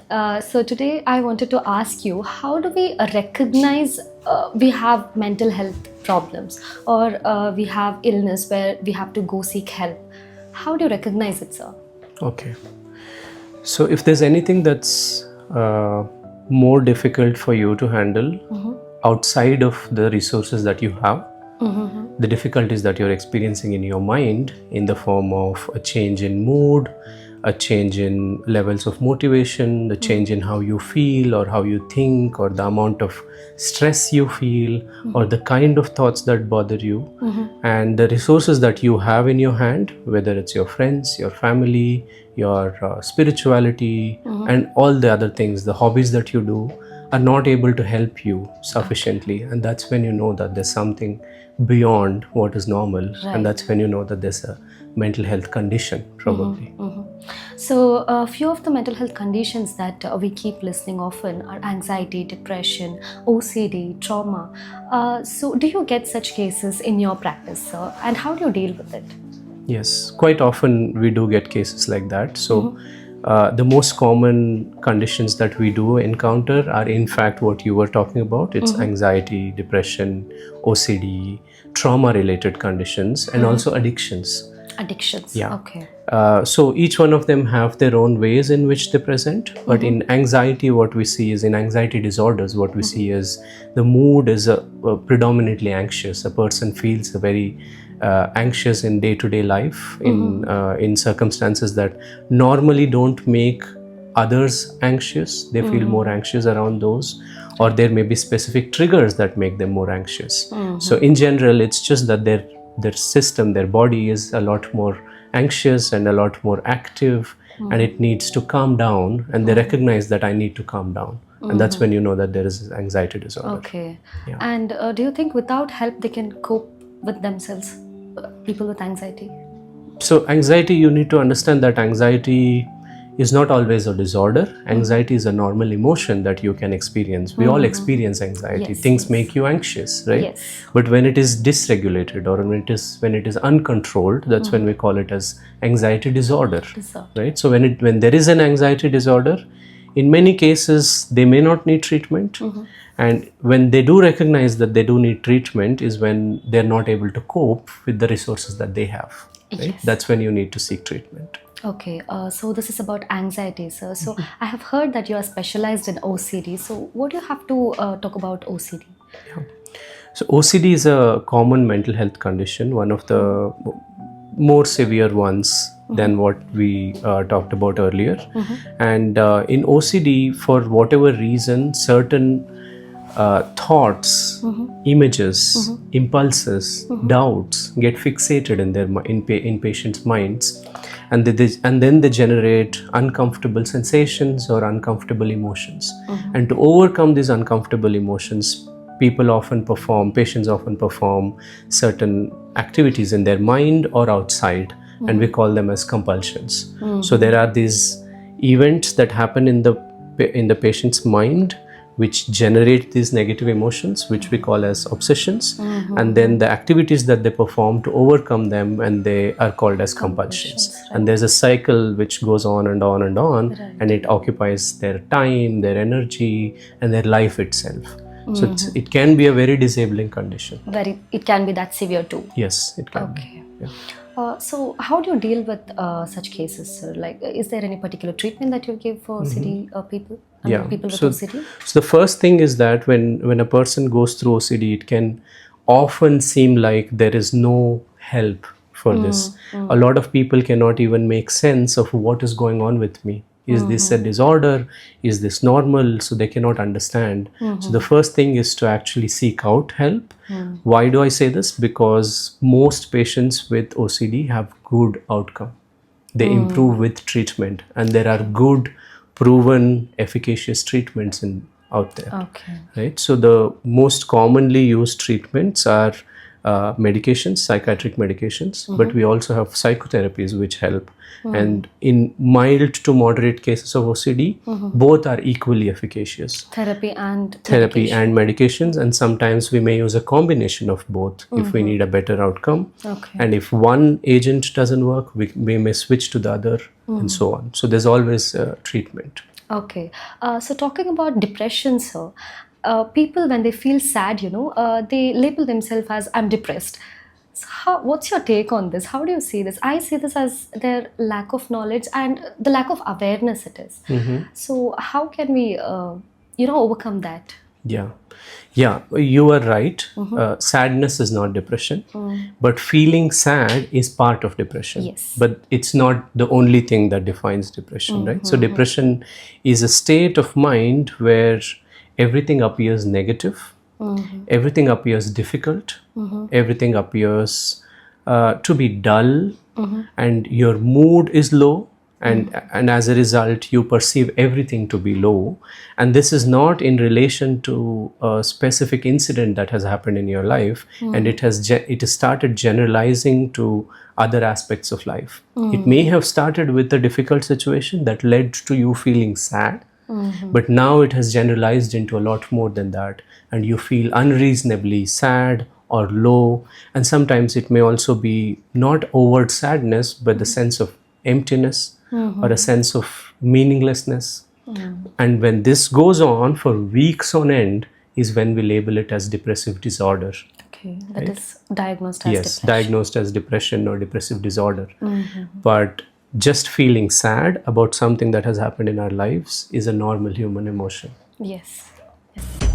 So today I wanted to ask you, how do we recognize we have mental health problems or we have illness where we have to go seek help? How do you recognize it, sir? Okay. So if there's anything that's more difficult for you to handle outside of the resources that you have, the difficulties that you're experiencing in your mind in the form of a change in mood, a change in levels of motivation, the change in how you feel or how you think, or the amount of stress you feel, or the kind of thoughts that bother you, and the resources that you have in your hand, whether it's your friends, your family, your spirituality, and all the other things, the hobbies that you do, are not able to help you sufficiently. And that's when you know that there's something beyond what is normal. Right. And that's when you know that there's a mental health condition, probably. So a few of the mental health conditions that we keep listening often are anxiety, depression, OCD, trauma. So do you get such cases in your practice, sir? And how do you deal with it? Yes, quite often we do get cases like that. So the most common conditions that we do encounter are in fact what you were talking about. It's anxiety, depression, OCD, trauma related conditions, and also addictions. Addictions. Yeah. Okay. So each one of them have their own ways in which they present. But in anxiety, what we see is, in anxiety disorders, what we see is the mood is predominantly anxious. A person feels very anxious in day-to-day life, in circumstances that normally don't make others anxious. They feel more anxious around those, or there may be specific triggers that make them more anxious. So in general, it's just that their system, their body is a lot more anxious and a lot more active, and it needs to calm down, and they recognize that I need to calm down. And that's when you know that there is anxiety disorder. Okay. Yeah. And do you think without help they can cope with themselves, people with anxiety? So anxiety, you need to understand that anxiety is not always a disorder. Anxiety is a normal emotion that you can experience. We all experience anxiety. Yes, Things yes. make you anxious, right? Yes. But when it is dysregulated, or when it is uncontrolled, that's when we call it as anxiety disorder. Right? So when there is an anxiety disorder, in many cases they may not need treatment. And when they do recognize that they do need treatment is when they're not able to cope with the resources that they have. Right? Yes. That's when you need to seek treatment. Okay, so this is about anxiety, sir. So I have heard that you are specialized in OCD. So what do you have to talk about OCD? So OCD is a common mental health condition, one of the more severe ones than what we talked about earlier. And in OCD, for whatever reason, certain thoughts, images, impulses, doubts get fixated in patients' minds, and then they generate uncomfortable sensations or uncomfortable emotions. And to overcome these uncomfortable emotions, patients often perform certain activities in their mind or outside, and we call them as compulsions. So there are these events that happen in the patient's mind which generate these negative emotions, which we call as obsessions, and then the activities that they perform to overcome them, and they are called as compulsions. Right. And there's a cycle which goes on and on and on, and it occupies their time, their energy, and their life itself. So it can be a very disabling condition. It can be that severe too. Yes, it can be. Okay. Yeah. So how do you deal with such cases, sir? Like, is there any particular treatment that you give for OCD people? People with OCD? So the first thing is that when a person goes through OCD, it can often seem like there is no help for this. A lot of people cannot even make sense of what is going on with me. Is this a disorder? Is this normal? So they cannot understand. So the first thing is to actually seek out help. Why do I say this? Because most patients with OCD have good outcome. They improve with treatment, and there are good, proven, efficacious treatments out there. Okay. Right? So the most commonly used treatments are medications, psychiatric medications, but we also have psychotherapies which help. And in mild to moderate cases of OCD, both are equally efficacious. Therapy and medications, and sometimes we may use a combination of both if we need a better outcome. Okay. And if one agent doesn't work, we may switch to the other, and so on. So there's always treatment. Okay. So talking about depression, sir, people when they feel sad, they label themselves as I'm depressed. So what's your take on this? How do you see this? I see this as their lack of knowledge and the lack of awareness it is. So how can we, overcome that? Yeah, yeah, you are right. Sadness is not depression, but feeling sad is part of depression. Yes. But it's not the only thing that defines depression, right? So, depression is a state of mind where everything appears negative, everything appears difficult, everything appears to be dull, and your mood is low, and as a result you perceive everything to be low, and this is not in relation to a specific incident that has happened in your life, and it has started generalizing to other aspects of life. It may have started with a difficult situation that led to you feeling sad, but now it has generalized into a lot more than that, and you feel unreasonably sad or low. And sometimes it may also be not overt sadness, but the sense of emptiness or a sense of meaninglessness. And when this goes on for weeks on end, is when we label it as depressive disorder. Okay, that is diagnosed as Yes, depression. diagnosed as depression or depressive disorder. But just feeling sad about something that has happened in our lives is a normal human emotion. Yes. Yes.